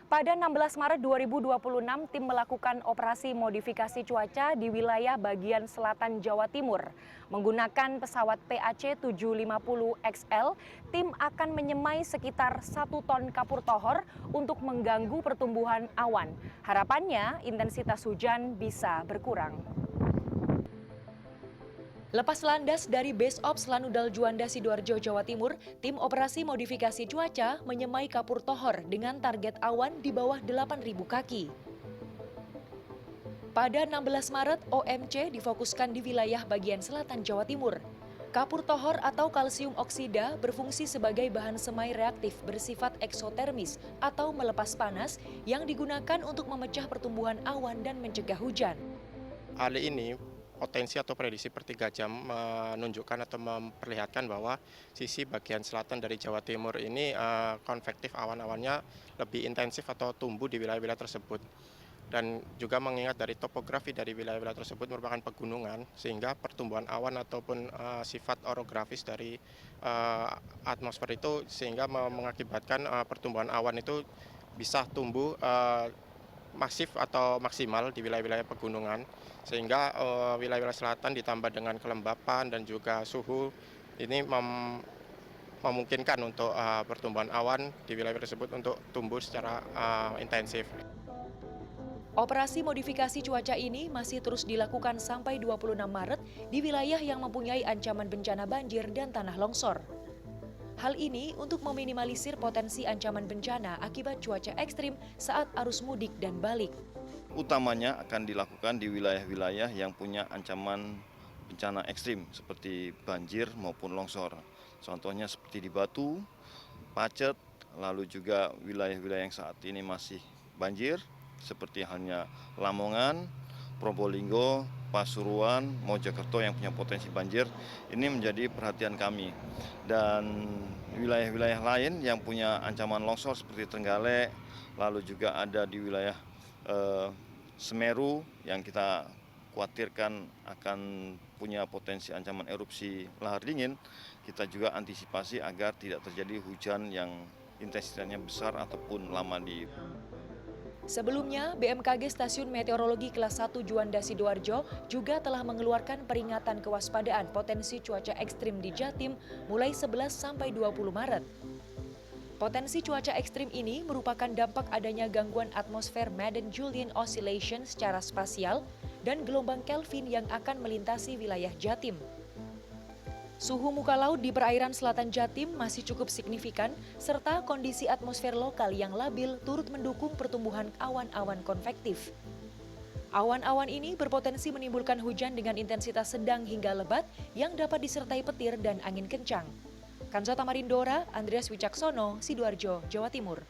Pada 16 Maret 2026, tim melakukan operasi modifikasi cuaca di wilayah bagian selatan Jawa Timur. Menggunakan pesawat PAC 750XL, tim akan menyemai sekitar 1 ton kapur tohor untuk mengganggu pertumbuhan awan. Harapannya, intensitas hujan bisa berkurang. Lepas landas dari Base Ops Lanudal Juanda Sidoarjo, Jawa Timur, tim operasi modifikasi cuaca menyemai kapur tohor dengan target awan di bawah 8.000 kaki. Pada 16 Maret, OMC difokuskan di wilayah bagian selatan Jawa Timur. Kapur tohor atau kalsium oksida berfungsi sebagai bahan semai reaktif bersifat eksotermis atau melepas panas yang digunakan untuk memecah pertumbuhan awan dan mencegah hujan. Hari ini potensi atau prediksi per 3 jam menunjukkan atau memperlihatkan bahwa sisi bagian selatan dari Jawa Timur ini konvektif awan-awannya lebih intensif atau tumbuh di wilayah-wilayah tersebut. Dan juga mengingat dari topografi dari wilayah-wilayah tersebut merupakan pegunungan, sehingga pertumbuhan awan ataupun sifat orografis dari atmosfer itu sehingga mengakibatkan pertumbuhan awan itu bisa tumbuh masif atau maksimal di wilayah-wilayah pegunungan, sehingga wilayah-wilayah selatan ditambah dengan kelembapan dan juga suhu ini memungkinkan untuk pertumbuhan awan di wilayah tersebut untuk tumbuh secara intensif. Operasi modifikasi cuaca ini masih terus dilakukan sampai 26 Maret di wilayah yang mempunyai ancaman bencana banjir dan tanah longsor. Hal ini untuk meminimalisir potensi ancaman bencana akibat cuaca ekstrim saat arus mudik dan balik. Utamanya akan dilakukan di wilayah-wilayah yang punya ancaman bencana ekstrim seperti banjir maupun longsor. Contohnya seperti di Batu, Pacet, lalu juga wilayah-wilayah yang saat ini masih banjir seperti halnya Lamongan, Probolinggo, Pasuruan, Mojokerto yang punya potensi banjir, ini menjadi perhatian kami. Dan wilayah-wilayah lain yang punya ancaman longsor seperti Trenggalek, lalu juga ada di wilayah Semeru yang kita khawatirkan akan punya potensi ancaman erupsi lahar dingin, kita juga antisipasi agar tidak terjadi hujan yang intensitasnya besar ataupun lama di. Sebelumnya, BMKG Stasiun Meteorologi Kelas 1 Juanda Sidoarjo juga telah mengeluarkan peringatan kewaspadaan potensi cuaca ekstrim di Jatim mulai 11 sampai 20 Maret. Potensi cuaca ekstrim ini merupakan dampak adanya gangguan atmosfer Madden-Julian Oscillation secara spasial dan gelombang Kelvin yang akan melintasi wilayah Jatim. Suhu muka laut di perairan selatan Jatim masih cukup signifikan, serta kondisi atmosfer lokal yang labil turut mendukung pertumbuhan awan-awan konvektif. Awan-awan ini berpotensi menimbulkan hujan dengan intensitas sedang hingga lebat yang dapat disertai petir dan angin kencang. Kanza Tamarindora, Andreas Wicaksono, Sidoarjo, Jawa Timur.